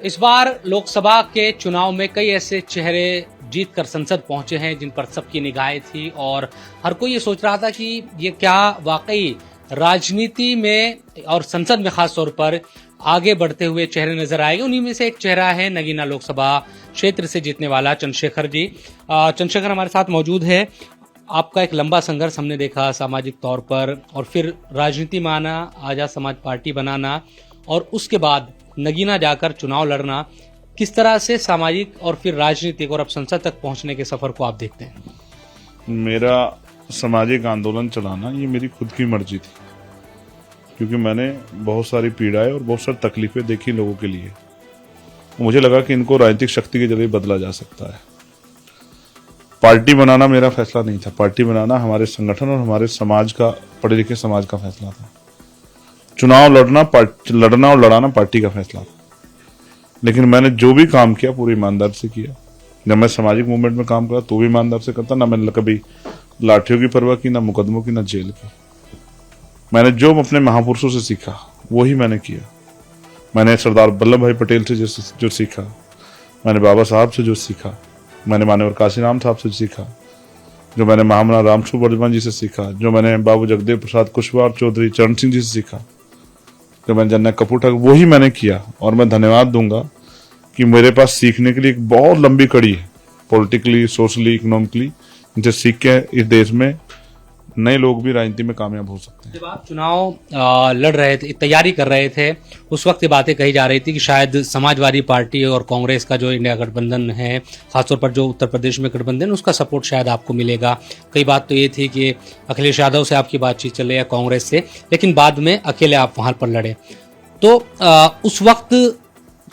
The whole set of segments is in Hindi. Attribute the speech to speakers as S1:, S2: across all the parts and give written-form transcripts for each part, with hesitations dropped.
S1: इस बार लोकसभा के चुनाव में कई ऐसे चेहरे जीतकर संसद पहुंचे हैं जिन पर सबकी निगाहें थी और हर कोई ये सोच रहा था कि ये क्या वाकई राजनीति में और संसद में खास तौर पर आगे बढ़ते हुए चेहरे नजर आएंगे। उन्हीं में से एक चेहरा है नगीना लोकसभा क्षेत्र से जीतने वाला चंद्रशेखर जी। चंद्रशेखर हमारे साथ मौजूद है। आपका एक लंबा संघर्ष हमने देखा सामाजिक तौर पर, और फिर राजनीति में आना, आजाद समाज पार्टी बनाना, और उसके बाद नगीना जाकर चुनाव लड़ना। किस तरह से सामाजिक और फिर राजनीतिक और अब संसद तक पहुंचने के सफर को आप देखते हैं?
S2: मेरा सामाजिक आंदोलन चलाना ये मेरी खुद की मर्जी थी, क्योंकि मैंने बहुत सारी पीड़ाएं और बहुत सारी तकलीफें देखी लोगों के लिए। मुझे लगा कि इनको राजनीतिक शक्ति के जरिए बदला जा सकता है। पार्टी बनाना मेरा फैसला नहीं था। पार्टी बनाना हमारे संगठन और हमारे समाज का, पढ़े लिखे समाज का फैसला था। चुनाव लड़ना और लड़ाना पार्टी का फैसला था। लेकिन मैंने जो भी काम किया पूरी ईमानदार से किया। जब मैं सामाजिक मूवमेंट में काम करा तो भी ईमानदार से करता। ना मैंने कभी लाठियों की परवाह की, ना मुकदमों की, ना जेल की। मैंने जो अपने महापुरुषों से सीखा वही मैंने किया। मैंने सरदार वल्लभ भाई पटेल से जो सीखा, मैंने बाबा साहब से जो सीखा, मैंने मान्यवर काशीराम साहब से सीखा, जो मैंने महामना रामसु वर्धमान जी से सीखा, जो मैंने बाबू जगदेव प्रसाद कुशवाहा और चौधरी चरण सिंह जी से सीखा, जो मैंने जनक कपूर ठाकुर, वही मैंने किया। और मैं धन्यवाद दूंगा कि मेरे पास सीखने के लिए एक बहुत लंबी कड़ी है, पॉलिटिकली, सोशली, इकोनॉमिकली, जिनसे सीख के इस देश में नए लोग भी राजनीति में कामयाब हो सकते हैं।
S1: जब आप चुनाव लड़ रहे थे, तैयारी कर रहे थे, उस वक्त ये बातें कही जा रही थी कि शायद समाजवादी पार्टी और कांग्रेस का जो इंडिया गठबंधन है, खासतौर पर जो उत्तर प्रदेश में गठबंधन, उसका सपोर्ट शायद आपको मिलेगा। कई बात तो ये थी कि अखिलेश यादव से आपकी बातचीत चले या कांग्रेस से, लेकिन बाद में अकेले आप वहां पर लड़े। तो उस वक्त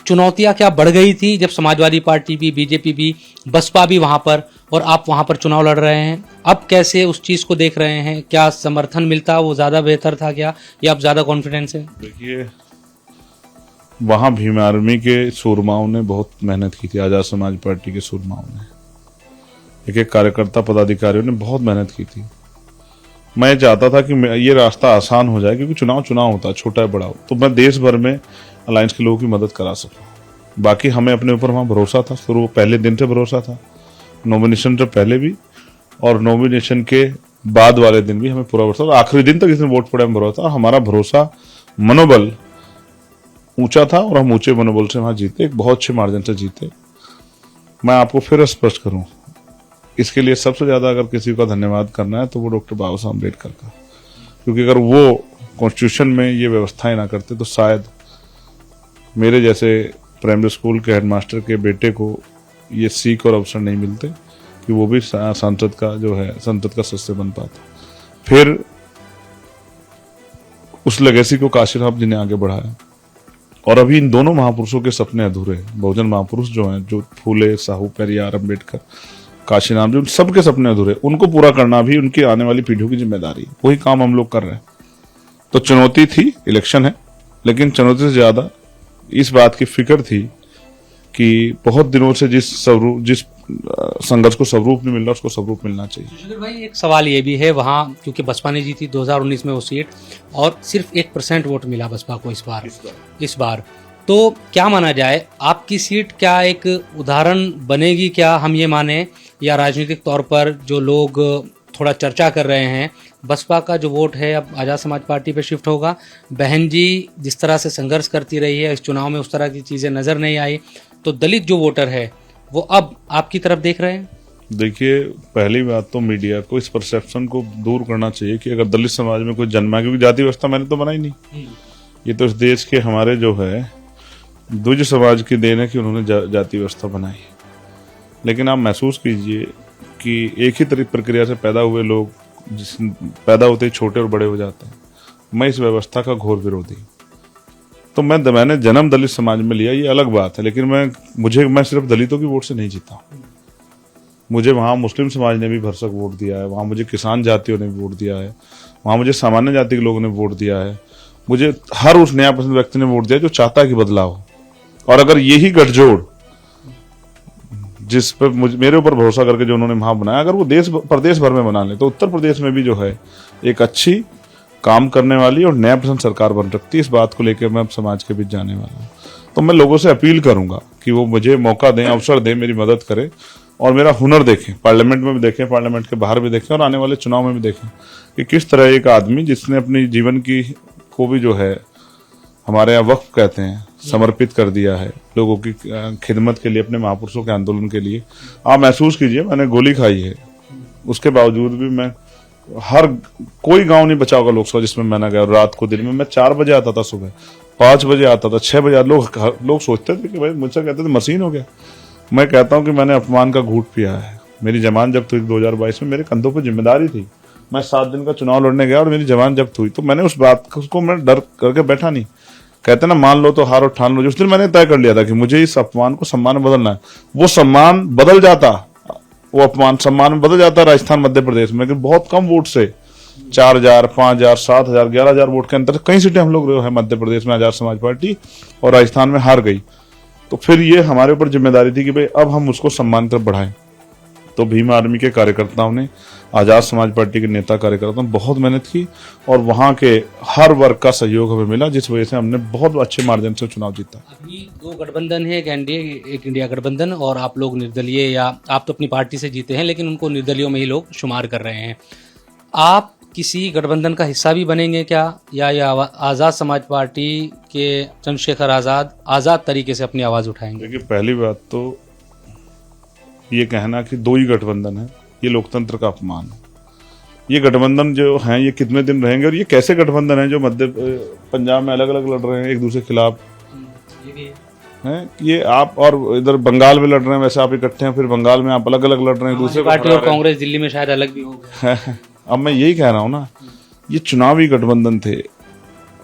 S1: चुनौतियां क्या बढ़ गई थी जब समाजवादी पार्टी भी, बीजेपी भी, बसपा भी वहां पर, और आप वहां पर चुनाव लड़ रहे हैं? अब कैसे उस चीज को देख रहे हैं? क्या समर्थन मिलता वो ज्यादा बेहतर था क्या, या अब ज्यादा कॉन्फिडेंस है?
S2: देखिए, वहां भीम आर्मी के सूरमाओं ने बहुत मेहनत की थी। आजाद समाज पार्टी के सूरमाओं ने, एक एक कार्यकर्ता, पदाधिकारियों ने बहुत मेहनत की थी। मैं चाहता था कि ये रास्ता आसान हो जाए, क्योंकि चुनाव होता है, छोटा है बड़ा हो, तो मैं देश भर में अलायंस के लोगों की मदद करा सकूं। बाकी हमें अपने ऊपर वहां भरोसा था, शुरू पहले दिन से भरोसा था, नॉमिनेशन से पहले भी और नॉमिनेशन के बाद वाले दिन भी हमें पूरा भरोसा, और आखिरी दिन तक इसमें वोट पड़े में भरोसा। और हमारा भरोसा, मनोबल ऊंचा था और हम ऊंचे मनोबल से वहां जीते, एक बहुत अच्छे मार्जिन से जीते। मैं आपको फिर स्पष्ट करूं, इसके लिए सबसे ज्यादा अगर किसी का धन्यवाद करना है तो वो डॉक्टर बाबा साहब अम्बेडकर का, क्योंकि अगर वो कॉन्स्टिट्यूशन में ये व्यवस्थाएं ना करते तो शायद मेरे जैसे प्राइमरी स्कूल के हेडमास्टर के बेटे को ये सीख और अवसर नहीं मिलते कि वो भी संसद का सदस्य बन पाता। फिर उस लेगेसी को काशीराम जी ने आगे बढ़ाया, और अभी इन दोनों महापुरुषों के सपने अधूरे हैं। बहुजन महापुरुष जो हैं, जो फूले, साहू, पेरियार, अम्बेडकर, काशीराम जी, उन सबके सपने अधूरे, उनको पूरा करना भी उनकी आने वाली पीढ़ियों की जिम्मेदारी है। वही काम हम लोग कर रहे हैं। तो चुनौती थी, इलेक्शन है, लेकिन चुनौती से ज्यादा इस बात की फिक्र थी कि बहुत दिनों से जिस संघर्ष को स्वरूप नहीं मिल रहा, उसको स्वरूप मिलना चाहिए।
S1: भाई, एक सवाल ये भी है, वहां क्योंकि बसपा ने जीती 2019 में वो सीट, और सिर्फ 1% वोट मिला बसपा को इस बार। तो क्या माना जाए, आपकी सीट क्या एक उदाहरण बनेगी क्या, हम ये माने, या राजनीतिक तौर पर जो लोग थोड़ा चर्चा कर रहे हैं, बसपा का जो वोट है अब आजाद समाज पार्टी पे शिफ्ट होगा? बहन जी जिस तरह से संघर्ष करती रही है इस चुनाव में, उस तरह की चीजें नजर नहीं आई, तो दलित जो वोटर है वो अब आपकी तरफ देख रहे हैं?
S2: देखिए, पहली बात तो मीडिया को इस परसेप्शन को दूर करना चाहिए कि अगर दलित समाज में कोई जन्मा है, क्योंकि जाति व्यवस्था मैंने तो बनाई नहीं। ये तो इस देश के हमारे जो है द्विज समाज की देन है कि उन्होंने जाति व्यवस्था बनाई। लेकिन आप महसूस कीजिए कि एक ही प्रक्रिया से पैदा हुए लोग पैदा होते ही छोटे और बड़े हो जाते हैं। मैं इस व्यवस्था का घोर विरोधी। तो मैंने जन्म दलित समाज में लिया, ये अलग बात है, लेकिन मैं सिर्फ दलितों की वोट से नहीं जीता। मुझे वहां मुस्लिम समाज ने भी भरसक वोट दिया है, वहां मुझे किसान जातियों ने भी वोट दिया है, वहां मुझे सामान्य जाति के लोगों ने वोट दिया है, मुझे हर उस नया पसंद व्यक्ति ने वोट दिया जो चाहता है कि बदलाव हो। और अगर यही गठजोड़, जिस पर मेरे ऊपर भरोसा करके जो उन्होंने वहां बनाया, अगर वो प्रदेश भर में बना ले, तो उत्तर प्रदेश में भी जो है एक अच्छी काम करने वाली और नया पसंद सरकार बन सकती है। इस बात को लेकर मैं समाज के बीच जाने वाला हूँ। तो मैं लोगों से अपील करूंगा कि वो मुझे मौका दें, अवसर दें, मेरी मदद करें और मेरा हुनर देखें, पार्लियामेंट में भी देखें, पार्लियामेंट के बाहर भी देखें और आने वाले चुनाव में भी देखें कि किस तरह एक आदमी जिसने अपनी जीवन की को भी जो है हमारे यहाँ वक्फ कहते हैं समर्पित कर दिया है लोगों की खिदमत के लिए, अपने महापुरुषों के आंदोलन के लिए। आप महसूस कीजिए, मैंने गोली खाई है, उसके बावजूद भी मैं हर कोई गांव नहीं बचा होगा लोकसभा जिसमें मैं ना गया। रात को दिन में मैं 4 बजे आता था, सुबह 5 बजे आता था, 6 बजे लोग सोचते थे कि भाई मुझसे कहते थे मशीन हो गया। मैं कहता हूं कि मैंने अपमान का घूंट पिया है। मेरी जमानत जब्त हुई 2022 में, मेरे कंधों पर जिम्मेदारी थी। मैं 7 दिन का चुनाव लड़ने गया और मेरी जमानत जब्त हुई, तो मैंने उस बात को मैं डर करके बैठा नहीं। कहते ना मान लो तो हार और ठान लो। उस दिन मैंने तय कर लिया था कि मुझे इस अपमान को सम्मान में बदलना है। वो सम्मान बदल जाता, वो अपमान सम्मान में बदल जाता राजस्थान मध्य प्रदेश में, लेकिन बहुत कम वोट से 4000, 5000, 7000, 11000 वोट के अंतर कई सीटें हम लोग है मध्य प्रदेश में आजाद समाज पार्टी और राजस्थान में हार गई। तो फिर ये हमारे ऊपर जिम्मेदारी थी कि भाई अब हम उसको सम्मान तरफ बढ़ाएं। तो भीम आर्मी के कार्यकर्ताओं ने, आजाद समाज पार्टी के नेता कार्यकर्ताओं ने बहुत मेहनत की और वहां के हर वर्ग का सहयोग हमें मिला, जिस वजह से हमने बहुत अच्छे मार्जिन से चुनाव जीता।
S1: अभी 2 गठबंधन है, एक एनडीए एक इंडिया गठबंधन, और आप लोग निर्दलीय, या आप तो अपनी पार्टी से जीते हैं लेकिन उनको निर्दलीयों में ही लोग शुमार कर रहे हैं। आप किसी गठबंधन का हिस्सा भी बनेंगे क्या, या आज़ाद समाज पार्टी के चंद्रशेखर आज़ाद तरीके से अपनी आवाज़ उठाएंगे?
S2: देखिए, पहली बात तो ये कहना कि 2 ही गठबंधन है, ये लोकतंत्र का अपमान है। ये गठबंधन जो हैं ये कितने दिन रहेंगे और ये कैसे गठबंधन है जो मध्य पंजाब में अलग अलग लड़ रहे हैं एक दूसरे के खिलाफ हैं? ये आप और इधर बंगाल में लड़ रहे हैं, वैसे आप इकट्ठे हैं, फिर बंगाल में आप अलग अलग लड़ रहे हैं दूसरे
S1: पार्टी, और कांग्रेस दिल्ली में शायद अलग भी हो गए।
S2: अब मैं यही कह रहा हूं ना, ये चुनावी गठबंधन थे।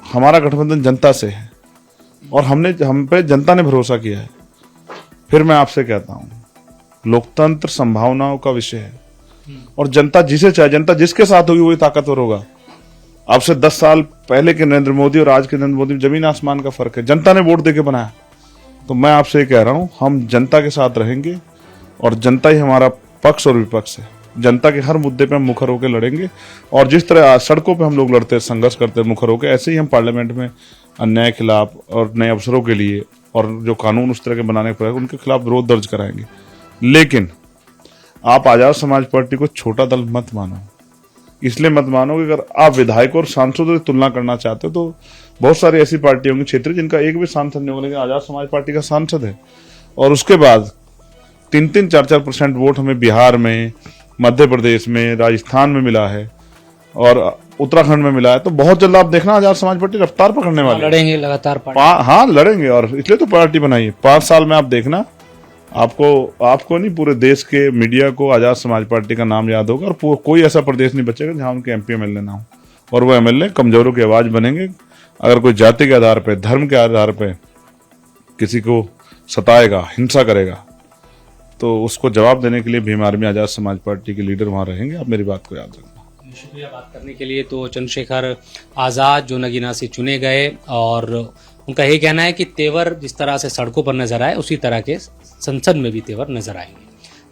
S2: हमारा गठबंधन जनता से है और हम पे जनता ने भरोसा किया है। फिर मैं आपसे कहता हूं, लोकतंत्र संभावनाओं का विषय है और जनता जिसे चाहे, जनता जिसके साथ होगी वही ताकतवर होगा। अब से 10 साल पहले के नरेंद्र मोदी और आज के नरेंद्र मोदी में जमीन आसमान का फर्क है। जनता ने वोट देके बनाया। तो मैं आपसे कह रहा हूं, हम जनता के साथ रहेंगे और जनता ही हमारा पक्ष और विपक्ष है। जनता के हर मुद्दे पे हम मुखर होकर लड़ेंगे और जिस तरह सड़कों पे हम लोग लड़ते, संघर्ष करते मुखर होकर, ऐसे ही हम पार्लियामेंट में अन्याय के खिलाफ और नए अवसरों के लिए और जो कानून उस तरह के बनाने के उनके खिलाफ विरोध दर्ज कराएंगे। लेकिन आप आजाद समाज पार्टी को छोटा दल मत मानो। इसलिए मत मानो कि अगर आप विधायकों और सांसदों की तुलना करना चाहते हो तो बहुत सारी ऐसी पार्टी होंगी क्षेत्र जिनका एक भी सांसद नहीं होगा, लेकिन आजाद समाज पार्टी का सांसद है। और उसके बाद 3-3, 4-4% वोट हमें बिहार में, मध्य प्रदेश में, राजस्थान में मिला है और उत्तराखंड में मिला है। तो बहुत जल्द आप देखना आजाद समाज पार्टी रफ्तार पकड़ने वाली है।
S1: लड़ेंगे लगातार
S2: हाँ लड़ेंगे, और इसलिए तो पार्टी बनाई है। 5 साल में आप देखना, आपको नहीं पूरे देश के मीडिया को आजाद समाज पार्टी का नाम याद होगा और कोई ऐसा प्रदेश नहीं बचेगा जहां उनके एमपी एमएलए ना हो। और वो एमएलए कमजोरों की आवाज बनेंगे। अगर कोई जाति के आधार पर, धर्म के आधार पर किसी को सताएगा, हिंसा करेगा, तो उसको जवाब देने के लिए भीम आर्मी आजाद समाज पार्टी के लीडर वहां रहेंगे। आप मेरी बात को याद रखना।
S1: शुक्रिया बात करने के लिए। तो चंद्रशेखर आज़ाद जो नगीना से चुने गए और उनका यही कहना है कि तेवर जिस तरह से सड़कों पर नजर आए उसी तरह के संसद में भी तेवर नजर आएंगे।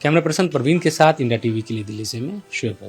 S1: कैमरा पर्सन प्रवीण के साथ इंडिया टीवी के लिए दिल्ली से मैं शुएब।